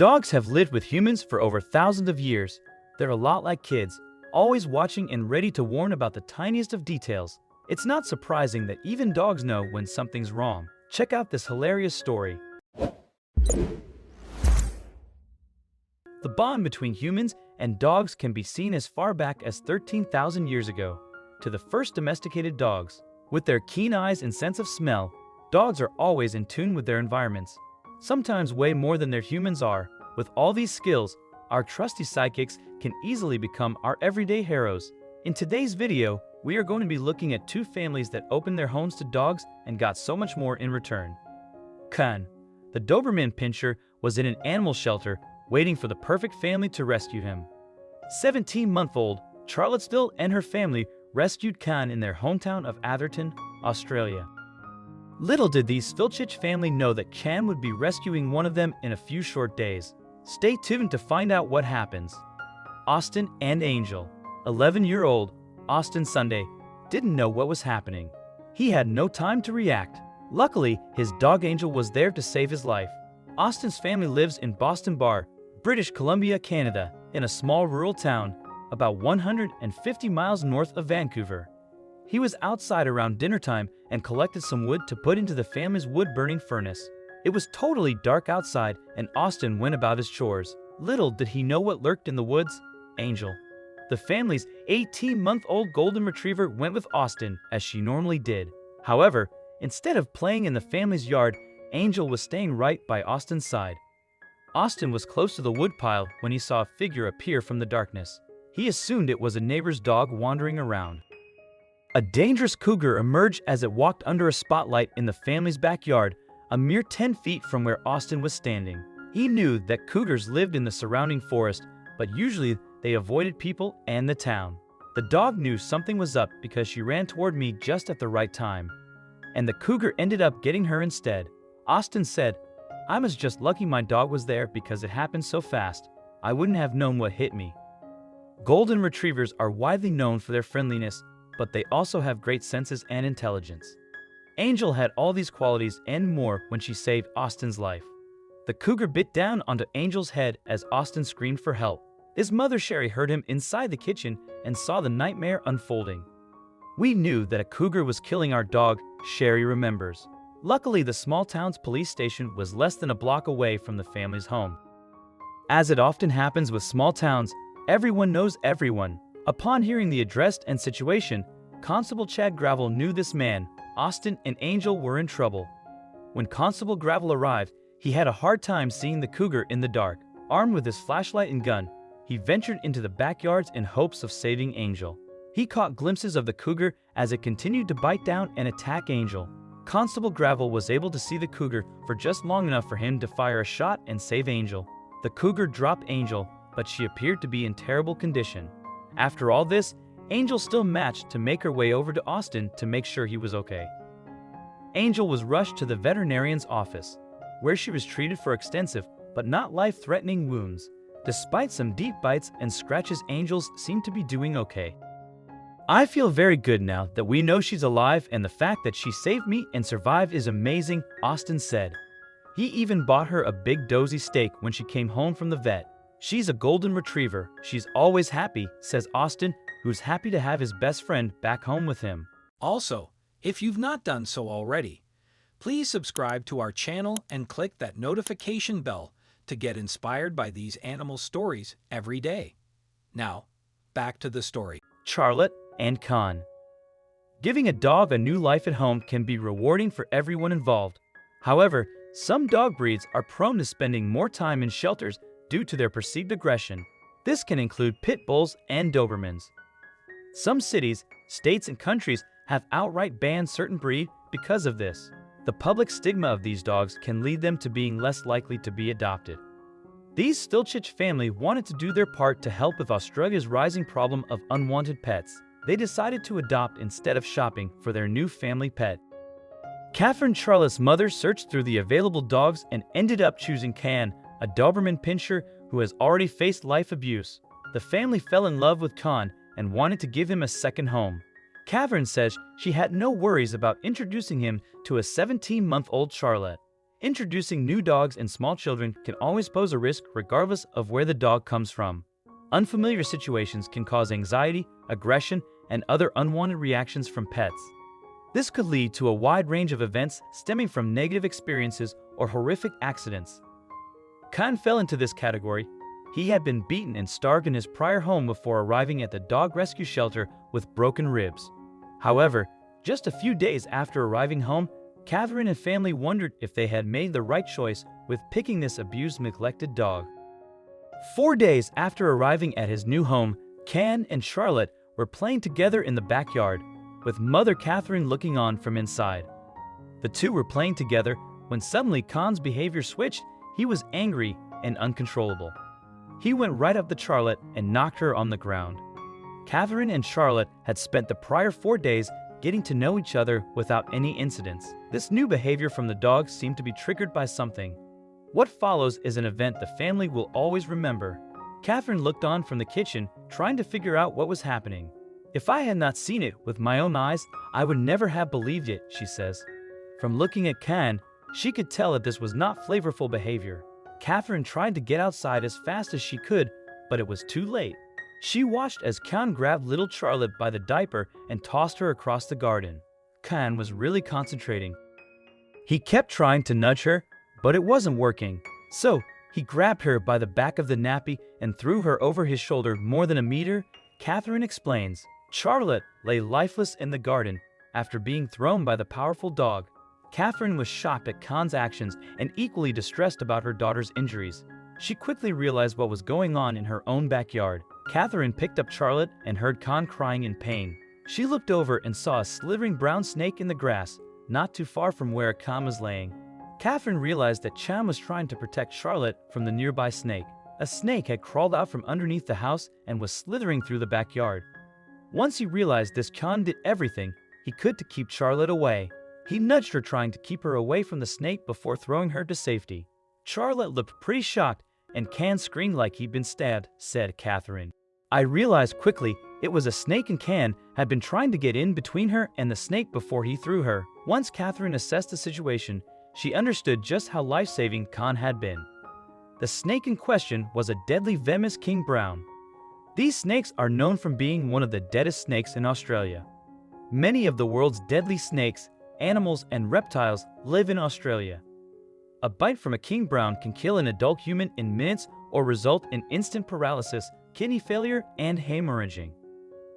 Dogs have lived with humans for over thousands of years. They're a lot like kids, always watching and ready to warn about the tiniest of details. It's not surprising that even dogs know when something's wrong. Check out this hilarious story. The bond between humans and dogs can be seen as far back as 13,000 years ago, to the first domesticated dogs. With their keen eyes and sense of smell, dogs are always in tune with their environments, sometimes way more than their humans are. With all these skills, our trusty sidekicks can easily become our everyday heroes. In today's video, we are going to be looking at two families that opened their homes to dogs and got so much more in return. Khan, the Doberman Pinscher, was in an animal shelter waiting for the perfect family to rescue him. 17-month-old Charlottesville and her family rescued Khan in their hometown of Atherton, Australia. Little did the Filchich family know that Khan would be rescuing one of them in a few short days. Stay tuned to find out what happens. Austin and Angel. 11-year-old Austin Sunday didn't know what was happening. He had no time to react. Luckily, his dog Angel was there to save his life. Austin's family lives in Boston Bar, British Columbia, Canada, in a small rural town about 150 miles north of Vancouver. He was outside around dinner time and collected some wood to put into the family's wood-burning furnace. It was totally dark outside and Austin went about his chores. Little did he know what lurked in the woods. Angel, the family's 18-month-old golden retriever, went with Austin as she normally did. However, instead of playing in the family's yard, Angel was staying right by Austin's side. Austin was close to the woodpile when he saw a figure appear from the darkness. He assumed it was a neighbor's dog wandering around. A dangerous cougar emerged as it walked under a spotlight in the family's backyard, a mere 10 feet from where Austin was standing. He knew that cougars lived in the surrounding forest, but usually they avoided people and the town. The dog knew something was up because she ran toward me just at the right time, and the cougar ended up getting her instead. Austin said, "I was just lucky my dog was there because it happened so fast. I wouldn't have known what hit me." Golden retrievers are widely known for their friendliness, but they also have great senses and intelligence. Angel had all these qualities and more when she saved Austin's life. The cougar bit down onto Angel's head as Austin screamed for help. His mother Sherry heard him inside the kitchen and saw the nightmare unfolding. "We knew that a cougar was killing our dog," Sherry remembers. Luckily, the small town's police station was less than a block away from the family's home. As it often happens with small towns, everyone knows everyone. Upon hearing the address and situation, Constable Chad Gravel knew this man, Austin, and Angel were in trouble. When Constable Gravel arrived, he had a hard time seeing the cougar in the dark. Armed with his flashlight and gun, he ventured into the backyards in hopes of saving Angel. He caught glimpses of the cougar as it continued to bite down and attack Angel. Constable Gravel was able to see the cougar for just long enough for him to fire a shot and save Angel. The cougar dropped Angel, but she appeared to be in terrible condition. After all this, Angel still managed to make her way over to Austin to make sure he was okay. Angel was rushed to the veterinarian's office, where she was treated for extensive but not life-threatening wounds. Despite some deep bites and scratches, Angel seemed to be doing okay. "I feel very good now that we know she's alive, and the fact that she saved me and survived is amazing," Austin said. He even bought her a big dozy steak when she came home from the vet. "She's a golden retriever. She's always happy," says Austin, who's happy to have his best friend back home with him. Also, if you've not done so already, please subscribe to our channel and click that notification bell to get inspired by these animal stories every day. Now, back to the story. Charlotte and Khan. Giving a dog a new life at home can be rewarding for everyone involved. However, some dog breeds are prone to spending more time in shelters due to their perceived aggression. This can include pit bulls and Dobermans. Some cities, states, and countries have outright banned certain breeds because of this. The public stigma of these dogs can lead them to being less likely to be adopted. These Filchich family wanted to do their part to help with Australia's rising problem of unwanted pets. They decided to adopt instead of shopping for their new family pet. Catherine Charlotte's mother searched through the available dogs and ended up choosing Khan, a Doberman Pinscher who has already faced life abuse. The family fell in love with Khan and wanted to give him a second home. Catherine says she had no worries about introducing him to a 17-month-old Charlotte. Introducing new dogs and small children can always pose a risk regardless of where the dog comes from. Unfamiliar situations can cause anxiety, aggression, and other unwanted reactions from pets. This could lead to a wide range of events stemming from negative experiences or horrific accidents. Khan fell into this category. He had been beaten and starved in his prior home before arriving at the dog rescue shelter with broken ribs. However, just a few days after arriving home, Catherine and family wondered if they had made the right choice with picking this abused, neglected dog. 4 days after arriving at his new home, Khan and Charlotte were playing together in the backyard, with Mother Catherine looking on from inside. The two were playing together when suddenly Khan's behavior switched. He was angry and uncontrollable. He went right up to Charlotte and knocked her on the ground. Catherine and Charlotte had spent the prior 4 days getting to know each other without any incidents. This new behavior from the dog seemed to be triggered by something. What follows is an event the family will always remember. Catherine looked on from the kitchen, trying to figure out what was happening. "If I had not seen it with my own eyes, I would never have believed it," she says. From looking at Khan, she could tell that this was not flavorful behavior. Catherine tried to get outside as fast as she could, but it was too late. She watched as Khan grabbed little Charlotte by the diaper and tossed her across the garden. Khan was really concentrating. He kept trying to nudge her, but it wasn't working. So, he grabbed her by the back of the nappy and threw her over his shoulder more than a meter. Catherine explains. Charlotte lay lifeless in the garden after being thrown by the powerful dog. Catherine was shocked at Khan's actions and equally distressed about her daughter's injuries. She quickly realized what was going on in her own backyard. Catherine picked up Charlotte and heard Khan crying in pain. She looked over and saw a slithering brown snake in the grass, not too far from where Khan was laying. Catherine realized that Khan was trying to protect Charlotte from the nearby snake. A snake had crawled out from underneath the house and was slithering through the backyard. Once he realized this, Khan did everything he could to keep Charlotte away. He nudged her, trying to keep her away from the snake before throwing her to safety. Charlotte looked pretty shocked, and Khan screamed like he'd been stabbed, said Catherine. I realized quickly it was a snake, and Khan had been trying to get in between her and the snake before he threw her. Once Catherine assessed the situation, she understood just how life-saving Khan had been. The snake in question was a deadly venomous king brown. These snakes are known for being one of the deadest snakes in Australia. Many of the world's deadly snakes, animals, and reptiles live in Australia. A bite from a king brown can kill an adult human in minutes or result in instant paralysis, kidney failure, and hemorrhaging.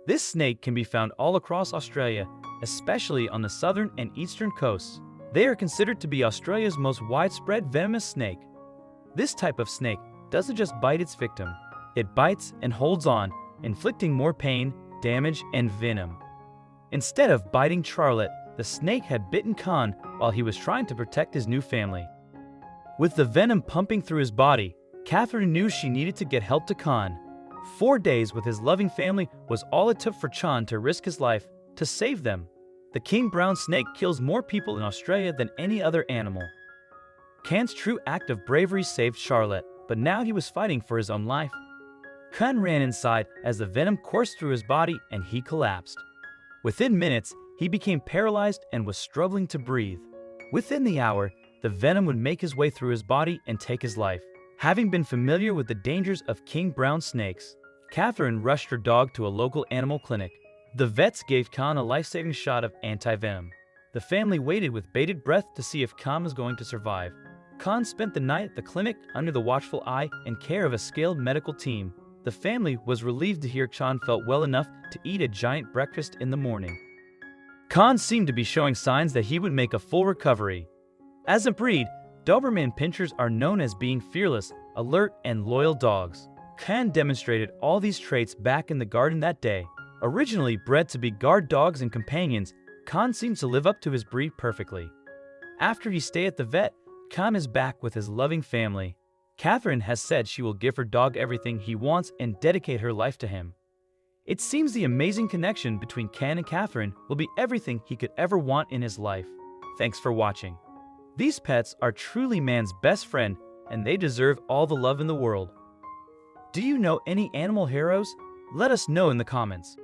This snake can be found all across Australia, especially on the southern and eastern coasts. They are considered to be Australia's most widespread venomous snake. This type of snake doesn't just bite its victim. It bites and holds on, inflicting more pain, damage, and venom. Instead of biting Charlotte, the snake had bitten Khan while he was trying to protect his new family. With the venom pumping through his body, Catherine knew she needed to get help to Khan. 4 days with his loving family was all it took for Khan to risk his life to save them. The king brown snake kills more people in Australia than any other animal. Khan's true act of bravery saved Charlotte, but now he was fighting for his own life. Khan ran inside as the venom coursed through his body and he collapsed. Within minutes, he became paralyzed and was struggling to breathe. Within the hour, the venom would make his way through his body and take his life. Having been familiar with the dangers of king brown snakes, Catherine rushed her dog to a local animal clinic. The vets gave Khan a life-saving shot of anti-venom. The family waited with bated breath to see if Khan was going to survive. Khan spent the night at the clinic under the watchful eye and care of a skilled medical team. The family was relieved to hear Khan felt well enough to eat a giant breakfast in the morning. Khan seemed to be showing signs that he would make a full recovery. As a breed, Doberman Pinschers are known as being fearless, alert, and loyal dogs. Khan demonstrated all these traits back in the garden that day. Originally bred to be guard dogs and companions, Khan seems to live up to his breed perfectly. After he stayed at the vet, Khan is back with his loving family. Catherine has said she will give her dog everything he wants and dedicate her life to him. It seems the amazing connection between Khan and Catherine will be everything he could ever want in his life. Thanks for watching. These pets are truly man's best friend, and they deserve all the love in the world. Do you know any animal heroes? Let us know in the comments.